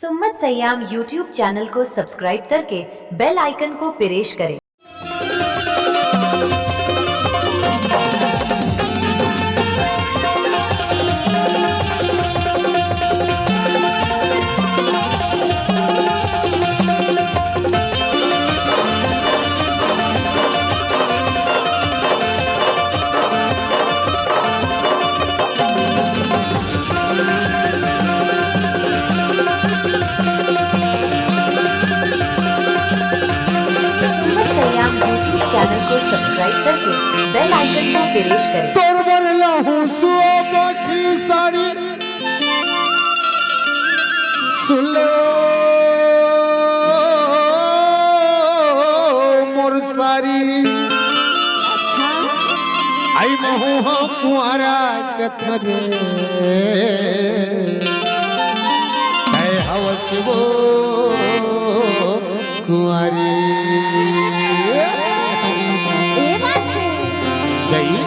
सुम्मत Siam YouTube channel को subscribe करके bell icon को प्रेस करें। यूट्यूब चैनल को सब्सक्राइब करके बेल आइकन को प्रेस करें। तोर बरला हूँ सुओ की साड़ी सुन लो मोर सारी। अच्छा आई महू हम कुआरा कथरे है हवस वो कुआरी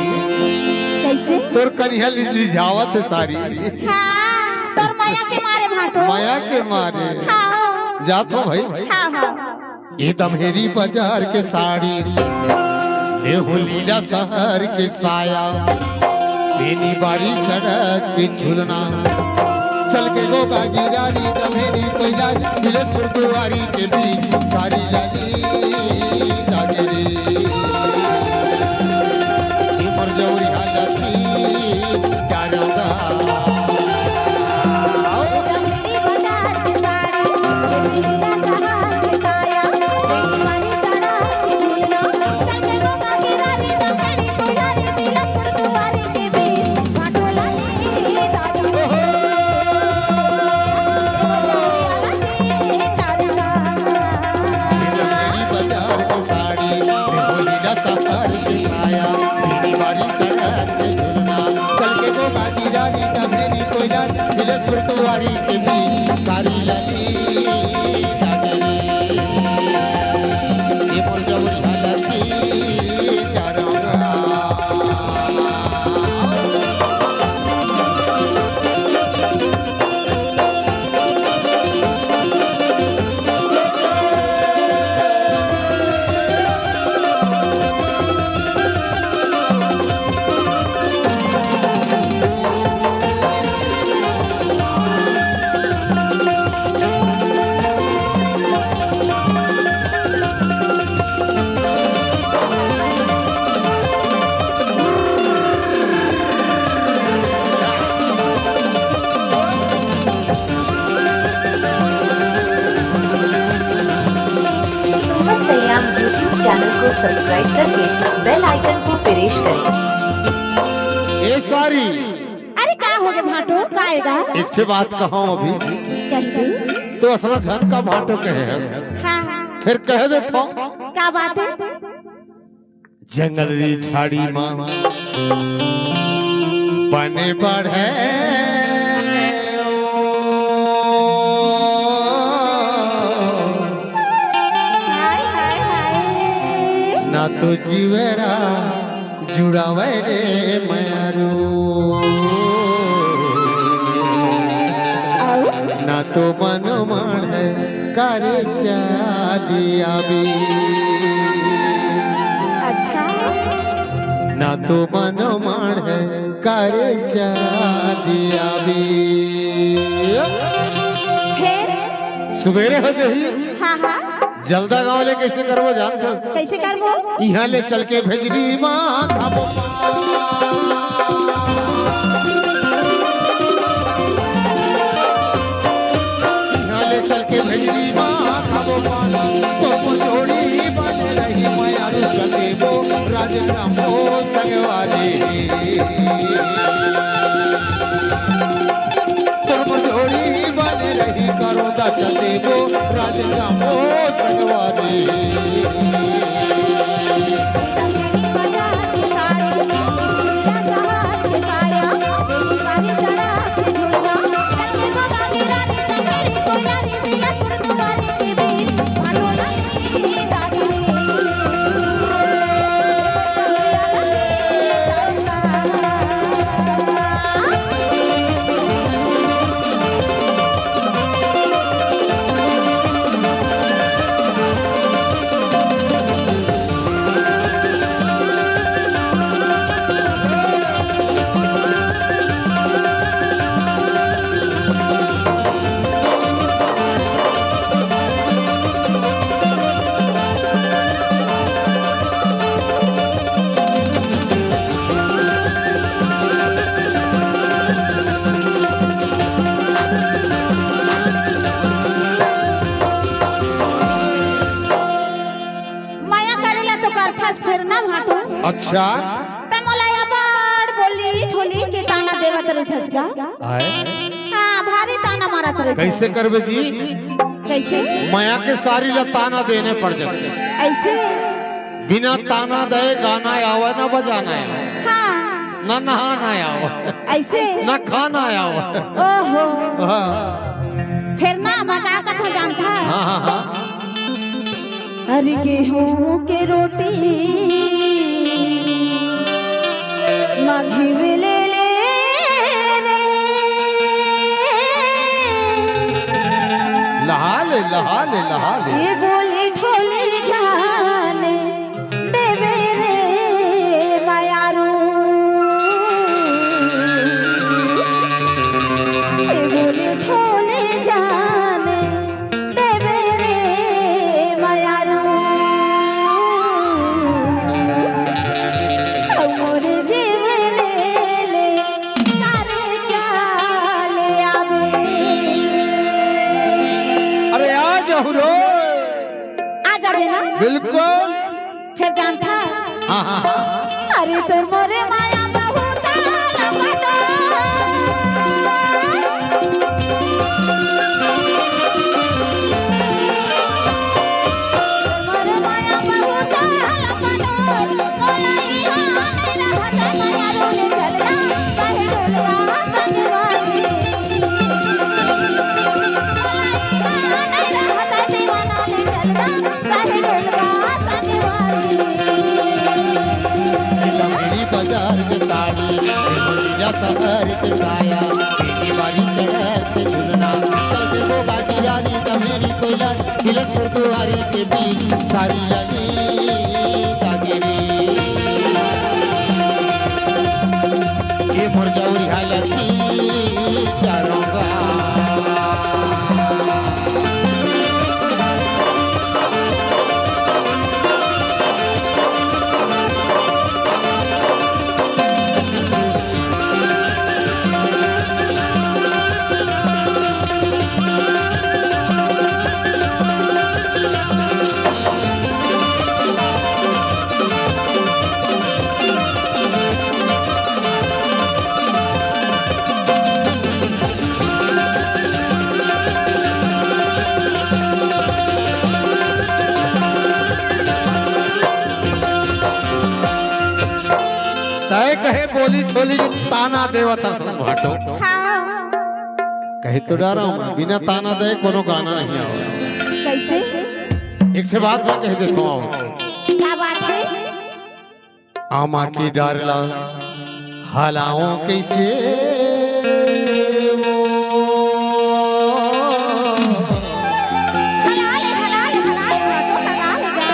कैसे तोर कन्या रिझावत सारी। हाँ, तोर माया के मारे भाटो माया के मारे हाँ, जातो भाई हाँ, हाँ। ये दमहेरी बाजार के साड़ी ले हो लीला शहर के साया बेनी बारी सड़क के झुलना चल के गो बाजीरानी दमहेरी कोयला बिलसपुर दुआरी के बीच सारी लगी जागरी मर जौरी हालती क्या जाऊंगा तुआरी के भी सारी लगी ये मोर जौरी हालती क्या यूट्यूब चैनल को सब्सक्राइब करके बेल आइकन को प्रेस करें। ए सारी अरे क्या हो गया भाटो काएगा एक से बात कहूं अभी कही तो असला धन का भाटो कहे है हाँ, हाँ। फिर कह देता क्या बात है जंगल री झाड़ी मां बने बढ़े ना तो जीवेरा जुड़ावे रे मारू ना तो मन माढ़े करे चालिया भी अच्छा ना तो मन माढ़े करे चालिया भी फिर सवेरे हो जही हाँ, हाँ। जल्दा गाँव ले कैसे करबो जानता कैसे करबो यहाँ ले चल के भेजरी माँ खाबो यहाँ ले चल के भेजरी माँ खाबो तो पचोड़ी बन रही मायारू चले वो राजनामो संगवारी तो पचोड़ी बन रही करोदा चले वो राजनामो संगवारी अच्छा ते मोला या बाड़ बोली ठोली के ताना देवत रहिथस गा। आए हाँ भारी ताना मारत रहिथस। कैसे करबे जी? कैसे? माया के सारी ला ताना देने पड़ जाते। ऐसे बिना ताना दे गाना आवा ना बजाना आवा, हाँ ना नहाना आवा, ऐसे ना खाना आवा। ओहो हाँ फिर ना मगा कथा जानता है। हाँ हाँ हाँ। अरे गेहूं के रोटी मघी ले ले रे लहा ले ये बोली ठोली जाने देवे रे मायारू। ये बोली ठोली जाने देवे रे मायारू। मोर जीव ले ले सारे चाले आवे। अरे आ जाओ रो। आ जावे ना बिल्कुल। फिर जानता हाँ हाँ हाँ। अरे तो मोरे माया बहुत लपटा। मोरे माया बहुत लपटा। मोलाई हाने रहता माया रोले चलना काहे डोलवा संगवारी। मोलाई हाने रहता दीवाना ले चलना काहे डोलवा संगवारी। मेरी बाजार के साड़ी लीला शहर के साया मेरी बारी सड़क पे झूलना चलते वो बाकी यारी का मेरी कोयला तिलक गुरुद्वारी के बीच सारी लगी कागेरी ये मुरझाउरी हालती प्यारों का। तय कहे बोली ठोली ताना देवता भाटो हाँ कहे तो डरा हूं बिना ताना दे कोनो गाना नहीं आवा। कैसे? एक से बात मैं कह देता हूँ। क्या बात है? आमा की डारला हलाओ कैसे हलाल हलाल हलाल भाटो हलाल गा।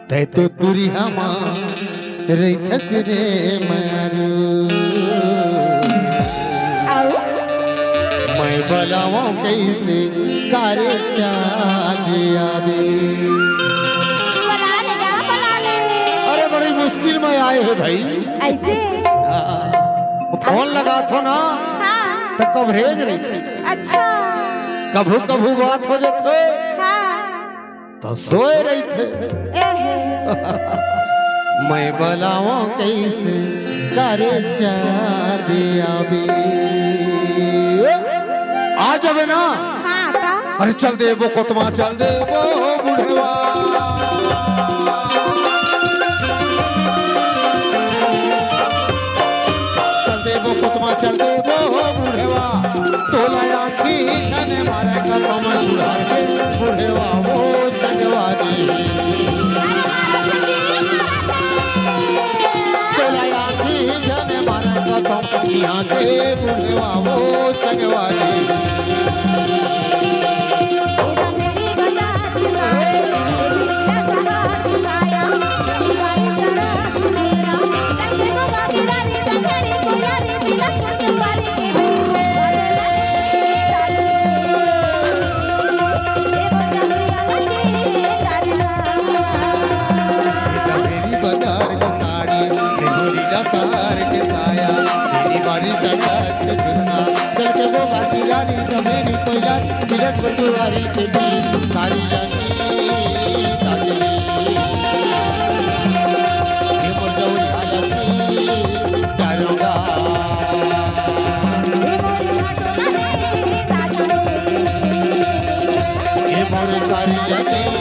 तय तो तुरी हमा रैथस रे मारू आओ मैं बलाओ कैसे कारे चाले आवे। हलाल गा हलाल। अरे बड़ी मुश्किल में आए हैं भाई। ऐसे फोन लगा थो ना हाँ तो कवरेज रही थी। अच्छा कभू कभू बात हो जाते हाँ तो सोए रही थे। एहे मैं बलाओ कैसे करे चारे आवे। आ जावे ना। हाँ ता अरे चल दे वो कोतमा चल दे वो बुढ़वा चल दे वो कोतमा चल दे वो बुढ़वा तोला आखी छने मारे कदम सुधार के बुढ़वा वो संगवारी तोला आखी छने मारे कदम यहाँ के बुढ़वा वो संगवारी। तेरा मेरी बता सिखाए तेरा सहारा सिखाया दीवारी चढ़ा मेरा लगे तो बागीदारी दंगरी को यारी तिलक गुरुद्वारी के मेरी बाजार की साड़ी लीला शहर के साया मेरी बारी सड़क से झुलना चल के वो बाकी रानी तो मेरी कोयला तिलक गुरुद्वारी के बीच सारी रानी और करिया नीला